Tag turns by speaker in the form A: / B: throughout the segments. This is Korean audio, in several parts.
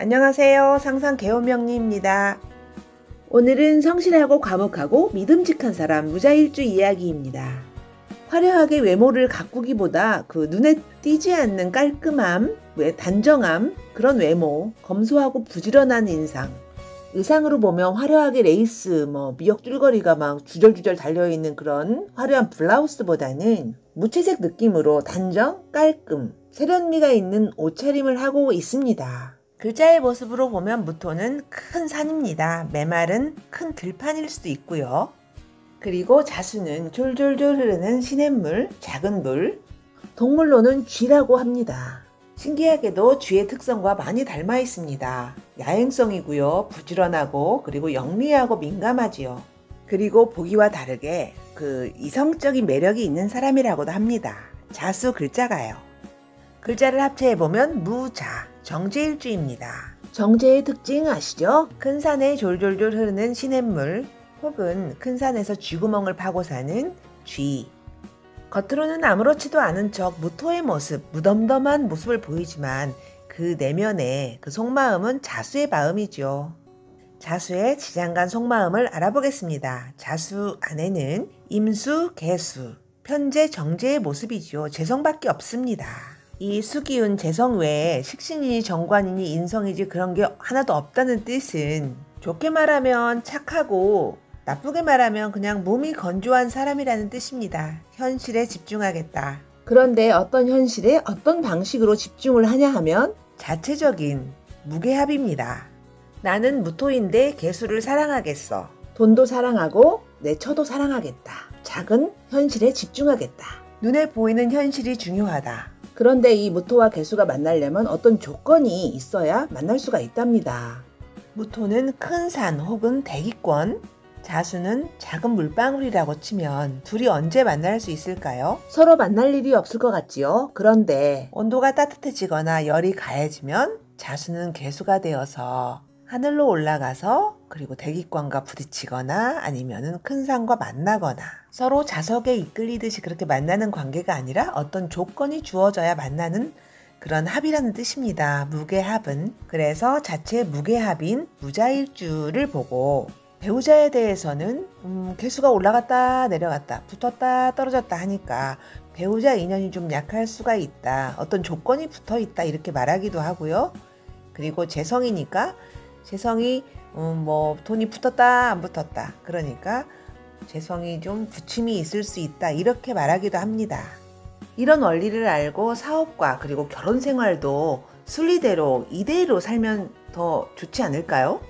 A: 안녕하세요. 상상 개호명리입니다. 오늘은 성실하고 과묵하고 믿음직한 사람 무자일주 이야기입니다. 화려하게 외모를 가꾸기보다 눈에 띄지 않는 깔끔함, 단정함, 그런 외모, 검소하고 부지런한 인상. 의상으로 보면 화려하게 레이스, 미역 줄거리가 막 주절주절 달려있는 그런 화려한 블라우스보다는 무채색 느낌으로 단정, 깔끔, 세련미가 있는 옷차림을 하고 있습니다. 글자의 모습으로 보면 무토는 큰 산입니다. 메말은 큰 들판일 수도 있고요. 그리고 자수는 졸졸졸 흐르는 시냇물, 작은 물. 동물로는 쥐라고 합니다. 신기하게도 쥐의 특성과 많이 닮아 있습니다. 야행성이고요. 부지런하고 그리고 영리하고 민감하지요. 그리고 보기와 다르게 이성적인 매력이 있는 사람이라고도 합니다. 자수 글자가요. 글자를 합체해보면 무자, 정제일주입니다. 정제의 특징 아시죠? 큰 산에 졸졸졸 흐르는 시냇물 혹은 큰 산에서 쥐구멍을 파고 사는 쥐. 겉으로는 아무렇지도 않은 척 무토의 모습, 무덤덤한 모습을 보이지만 그 내면의 속마음은 자수의 마음이죠. 자수의 지장간 속마음을 알아보겠습니다. 자수 안에는 임수, 개수, 편재, 정제의 모습이죠. 재성밖에 없습니다. 이 수기운 재성 외에 식신이니 정관이니 인성이지 그런 게 하나도 없다는 뜻은 좋게 말하면 착하고 나쁘게 말하면 그냥 몸이 건조한 사람이라는 뜻입니다. 현실에 집중하겠다. 그런데 어떤 현실에 어떤 방식으로 집중을 하냐 하면 자체적인 무게합입니다. 나는 무토인데 개수를 사랑하겠어. 돈도 사랑하고 내 처도 사랑하겠다. 작은 현실에 집중하겠다. 눈에 보이는 현실이 중요하다. 그런데 이 무토와 개수가 만나려면 어떤 조건이 있어야 만날 수가 있답니다. 무토는 큰 산 혹은 대기권, 자수는 작은 물방울이라고 치면 둘이 언제 만날 수 있을까요? 서로 만날 일이 없을 것 같지요? 그런데 온도가 따뜻해지거나 열이 가해지면 자수는 개수가 되어서 하늘로 올라가서 그리고 대기권과 부딪히거나 아니면은 큰 산과 만나거나 서로 자석에 이끌리듯이 그렇게 만나는 관계가 아니라 어떤 조건이 주어져야 만나는 그런 합이라는 뜻입니다. 무게합은. 그래서 자체 무게합인 무자일주를 보고 배우자에 대해서는 개수가 올라갔다 내려갔다 붙었다 떨어졌다 하니까 배우자 인연이 좀 약할 수가 있다. 어떤 조건이 붙어 있다 이렇게 말하기도 하고요. 그리고 재성이니까 재성이 돈이 붙었다 안 붙었다 그러니까 재성이 좀 부침이 있을 수 있다 이렇게 말하기도 합니다. 이런 원리를 알고 사업과 그리고 결혼 생활도 순리대로 이대로 살면 더 좋지 않을까요?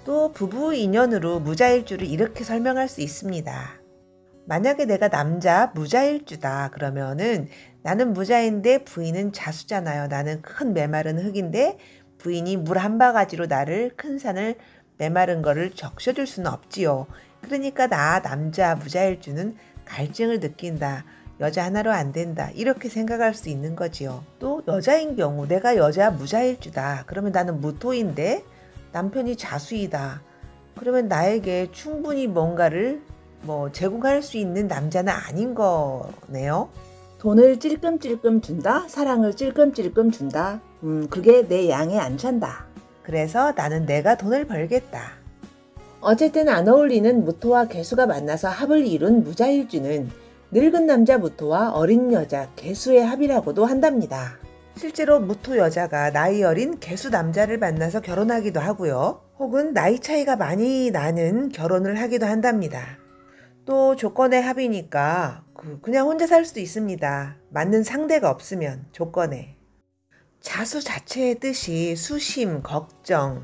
A: 또 부부 인연으로 무자일주를 이렇게 설명할 수 있습니다. 만약에 내가 남자 무자일주다 그러면은 나는 무자인데 부인은 자수잖아요. 나는 큰 메마른 흙인데 부인이 물 한 바가지로 나를 큰 산을 메마른 거를 적셔줄 수는 없지요. 그러니까 나 남자 무자일주는 갈증을 느낀다. 여자 하나로 안 된다. 이렇게 생각할 수 있는 거지요. 또 여자인 경우 내가 여자 무자일주다. 그러면 나는 무토인데 남편이 자수이다. 그러면 나에게 충분히 뭔가를 제공할 수 있는 남자는 아닌 거네요. 돈을 찔끔찔끔 준다. 사랑을 찔끔찔끔 준다. 그게 내 양에 안 찬다. 그래서 나는 내가 돈을 벌겠다. 어쨌든 안 어울리는 무토와 개수가 만나서 합을 이룬 무자일주는 늙은 남자 무토와 어린 여자 개수의 합이라고도 한답니다. 실제로 무토 여자가 나이 어린 개수 남자를 만나서 결혼하기도 하고요. 혹은 나이 차이가 많이 나는 결혼을 하기도 한답니다. 또 조건의 합이니까 그냥 혼자 살 수도 있습니다. 맞는 상대가 없으면 조건에. 자수 자체의 뜻이 수심, 걱정,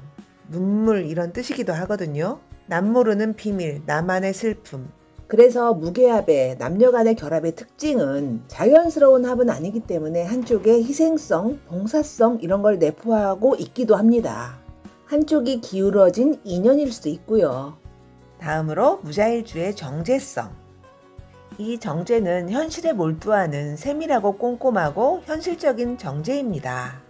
A: 눈물 이런 뜻이기도 하거든요. 남모르는 비밀, 나만의 슬픔. 그래서 무게합의 남녀 간의 결합의 특징은 자연스러운 합은 아니기 때문에 한쪽에 희생성, 봉사성 이런 걸 내포하고 있기도 합니다. 한쪽이 기울어진 인연일 수도 있고요. 다음으로 무자일주의 정제성. 이 정제는 현실에 몰두하는 세밀하고 꼼꼼하고 현실적인 정제입니다.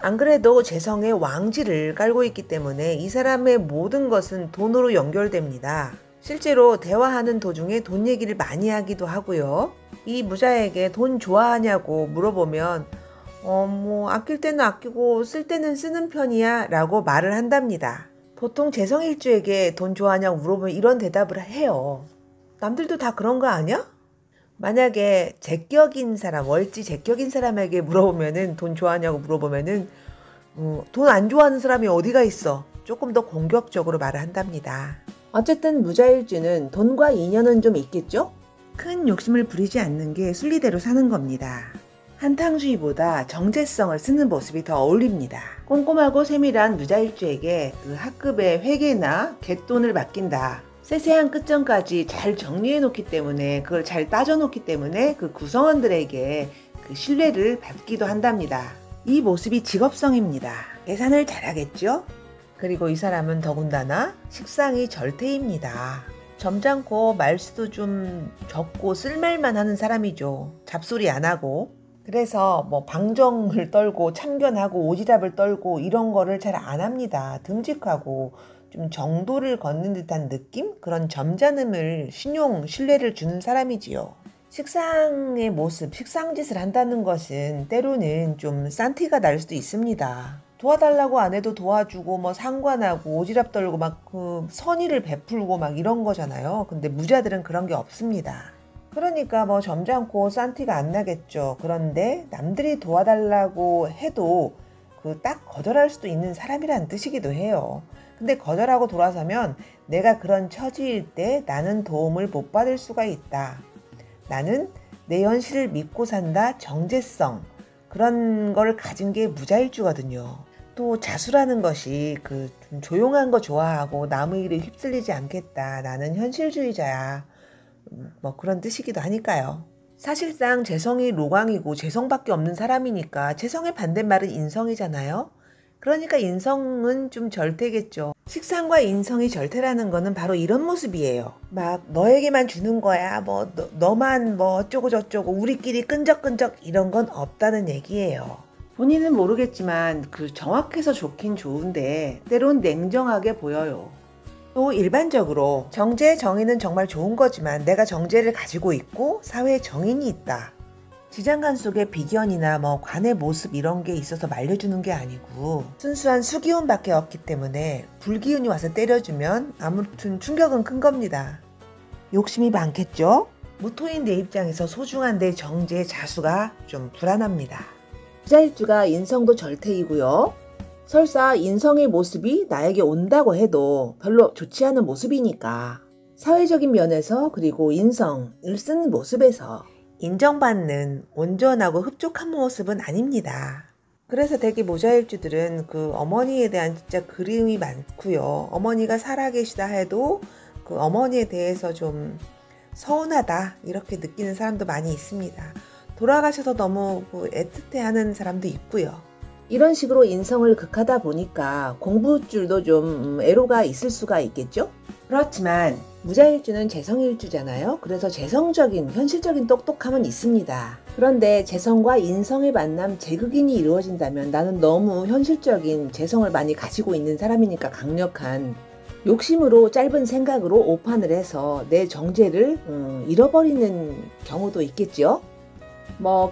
A: 안 그래도 재성의 왕지를 깔고 있기 때문에 이 사람의 모든 것은 돈으로 연결됩니다. 실제로 대화하는 도중에 돈 얘기를 많이 하기도 하고요. 이 무자에게 돈 좋아하냐고 물어보면 뭐 아낄 때는 아끼고 쓸 때는 쓰는 편이야 라고 말을 한답니다. 보통 재성일주에게 돈 좋아하냐고 물어보면 이런 대답을 해요. 남들도 다 그런 거 아니야? 만약에 제격인 사람, 월지 제격인 사람에게 물어보면은 돈 좋아하냐고 물어보면은 돈 안 좋아하는 사람이 어디가 있어? 조금 더 공격적으로 말을 한답니다. 어쨌든 무자일주는 돈과 인연은 좀 있겠죠? 큰 욕심을 부리지 않는 게 순리대로 사는 겁니다. 한탕주의보다 정제성을 쓰는 모습이 더 어울립니다. 꼼꼼하고 세밀한 무자일주에게 그 학급의 회계나 갯돈을 맡긴다. 세세한 끝점까지 잘 정리해 놓기 때문에, 그걸 잘 따져 놓기 때문에 그 구성원들에게 그 신뢰를 받기도 한답니다. 이 모습이 직업성입니다. 계산을 잘하겠죠? 그리고 이 사람은 더군다나 식상이 절대입니다. 점잖고 말수도 좀 적고 쓸말만 하는 사람이죠. 잡소리 안 하고. 그래서 뭐 방정을 떨고 참견하고 오지랖을 떨고 이런 거를 잘 안 합니다. 듬직하고 좀 정도를 걷는 듯한 느낌? 그런 점잖음을 신뢰를 주는 사람이지요. 식상의 모습, 식상짓을 한다는 것은 때로는 좀 싼티가 날 수도 있습니다. 도와달라고 안 해도 도와주고 뭐 상관하고 오지랖 떨고 막 그 선의를 베풀고 막 이런 거잖아요. 근데 무자들은 그런 게 없습니다. 그러니까 뭐 점잖고 싼티가 안 나겠죠. 그런데 남들이 도와달라고 해도 그 딱 거절할 수도 있는 사람이라는 뜻이기도 해요. 근데 거절하고 돌아서면 내가 그런 처지일 때 나는 도움을 못 받을 수가 있다. 나는 내 현실을 믿고 산다. 정제성. 그런 걸 가진 게 무자일주거든요. 또 자수라는 것이 좀 조용한 거 좋아하고 남의 일에 휩쓸리지 않겠다. 나는 현실주의자야. 뭐 그런 뜻이기도 하니까요. 사실상 재성이 로광이고 재성밖에 없는 사람이니까 재성의 반대말은 인성이잖아요. 그러니까 인성은 좀 절대겠죠. 식상과 인성이 절대라는 거는 바로 이런 모습이에요. 막 너에게만 주는 거야. 뭐 너만 뭐 어쩌고 저쩌고 우리끼리 끈적끈적 이런 건 없다는 얘기예요. 본인은 모르겠지만 그 정확해서 좋긴 좋은데 때론 냉정하게 보여요. 또 일반적으로 정제, 정의는 정말 좋은 거지만 내가 정제를 가지고 있고 사회에 정인이 있다. 지장간 속에 비견이나 뭐 관의 모습 이런 게 있어서 말려주는 게 아니고 순수한 수기운밖에 없기 때문에 불기운이 와서 때려주면 아무튼 충격은 큰 겁니다. 욕심이 많겠죠? 무토인 내 입장에서 소중한 내 정제의 자수가 좀 불안합니다. 무자일주가 인성도 절대이고요. 설사 인성의 모습이 나에게 온다고 해도 별로 좋지 않은 모습이니까 사회적인 면에서 그리고 인성을 쓴 모습에서 인정받는 온전하고 흡족한 모습은 아닙니다. 그래서 되게 무자일주들은 그 어머니에 대한 진짜 그리움이 많고요. 어머니가 살아계시다 해도 그 어머니에 대해서 좀 서운하다 이렇게 느끼는 사람도 많이 있습니다. 돌아가셔서 너무 애틋해하는 사람도 있고요. 이런 식으로 인성을 극하다 보니까 공부줄도 좀 애로가 있을 수가 있겠죠? 그렇지만 무자일주는 재성일주잖아요. 그래서 재성적인 현실적인 똑똑함은 있습니다. 그런데 재성과 인성의 만남 재극인이 이루어진다면 나는 너무 현실적인 재성을 많이 가지고 있는 사람이니까 강력한 욕심으로 짧은 생각으로 오판을 해서 내 정제를 잃어버리는 경우도 있겠죠.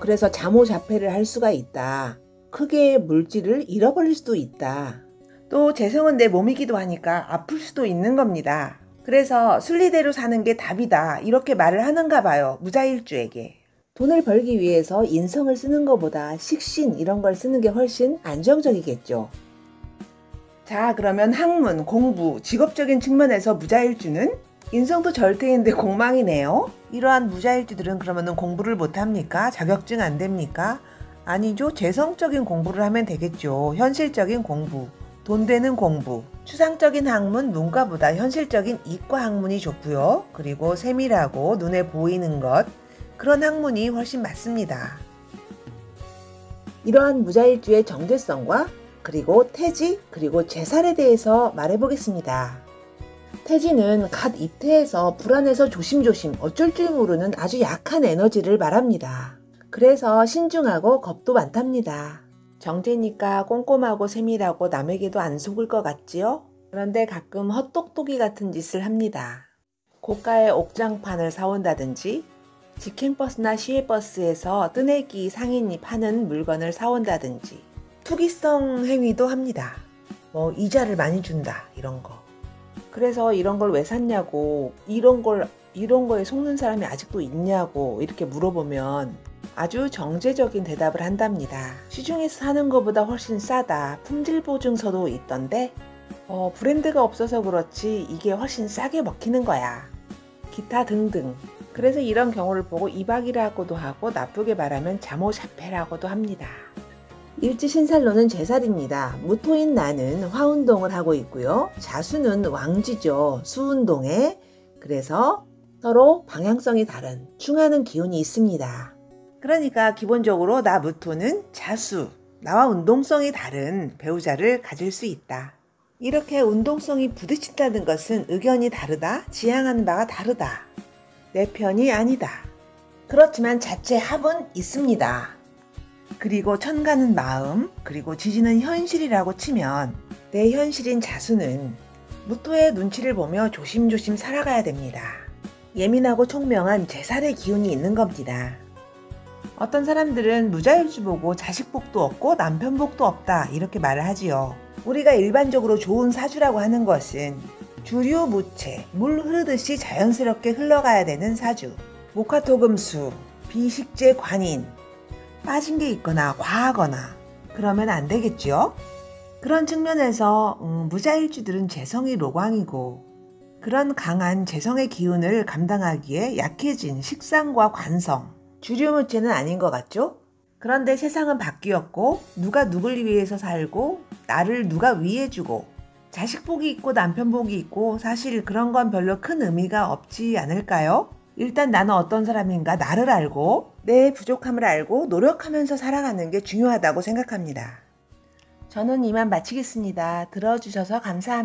A: 그래서 자모자폐를 할 수가 있다. 크게 물질을 잃어버릴 수도 있다. 또 재성은 내 몸이기도 하니까 아플 수도 있는 겁니다. 그래서 순리대로 사는 게 답이다 이렇게 말을 하는가 봐요. 무자일주에게. 돈을 벌기 위해서 인성을 쓰는 것보다 식신 이런 걸 쓰는 게 훨씬 안정적이겠죠. 자, 그러면 학문, 공부, 직업적인 측면에서 무자일주는 인성도 절대인데 공망이네요. 이러한 무자일주들은 그러면 공부를 못합니까? 자격증 안 됩니까? 아니죠. 재성적인 공부를 하면 되겠죠. 현실적인 공부, 돈 되는 공부, 추상적인 학문, 문과보다 현실적인 이과 학문이 좋고요. 그리고 세밀하고 눈에 보이는 것, 그런 학문이 훨씬 맞습니다. 이러한 무자일주의 정제성과 그리고 태지, 그리고 제살에 대해서 말해보겠습니다. 태지는 갓 입퇴해서 불안해서 조심조심 어쩔 줄 모르는 아주 약한 에너지를 말합니다. 그래서 신중하고 겁도 많답니다. 정제니까 꼼꼼하고 세밀하고 남에게도 안 속을 것 같지요? 그런데 가끔 헛똑똑이 같은 짓을 합니다. 고가의 옥장판을 사온다든지 직행버스나 시외버스에서 뜨내기 상인이 파는 물건을 사온다든지 투기성 행위도 합니다. 뭐 이자를 많이 준다 이런 거. 그래서 이런 걸 왜 샀냐고, 이런 거에 속는 사람이 아직도 있냐고 이렇게 물어보면 아주 정제적인 대답을 한답니다. 시중에서 사는 것보다 훨씬 싸다. 품질 보증서도 있던데 브랜드가 없어서 그렇지 이게 훨씬 싸게 먹히는 거야. 기타 등등. 그래서 이런 경우를 보고 이박이라고도 하고 나쁘게 말하면 자모샤페라고도 합니다. 일지 신살로는 제살입니다. 무토인 나는 화운동을 하고 있고요. 자수는 왕지죠. 수운동에. 그래서 서로 방향성이 다른 충하는 기운이 있습니다. 그러니까 기본적으로 나 무토는 자수, 나와 운동성이 다른 배우자를 가질 수 있다. 이렇게 운동성이 부딪힌다는 것은 의견이 다르다, 지향하는 바가 다르다. 내 편이 아니다. 그렇지만 자체 합은 있습니다. 그리고 천가는 마음, 그리고 지지는 현실이라고 치면 내 현실인 자수는 무토의 눈치를 보며 조심조심 살아가야 됩니다. 예민하고 총명한 제살의 기운이 있는 겁니다. 어떤 사람들은 무자일주 보고 자식 복도 없고 남편 복도 없다 이렇게 말을 하지요. 우리가 일반적으로 좋은 사주라고 하는 것은 주류무체, 물 흐르듯이 자연스럽게 흘러가야 되는 사주. 목화토금수, 비식재 관인, 빠진 게 있거나 과하거나 그러면 안 되겠죠? 그런 측면에서 무자일주들은 재성이 로광이고 그런 강한 재성의 기운을 감당하기에 약해진 식상과 관성, 주류무체는 아닌 것 같죠? 그런데 세상은 바뀌었고 누가 누굴 위해서 살고 나를 누가 위해주고 자식 복이 있고 남편 복이 있고 사실 그런 건 별로 큰 의미가 없지 않을까요? 일단 나는 어떤 사람인가 나를 알고 내 부족함을 알고 노력하면서 살아가는 게 중요하다고 생각합니다. 저는 이만 마치겠습니다. 들어주셔서 감사합니다.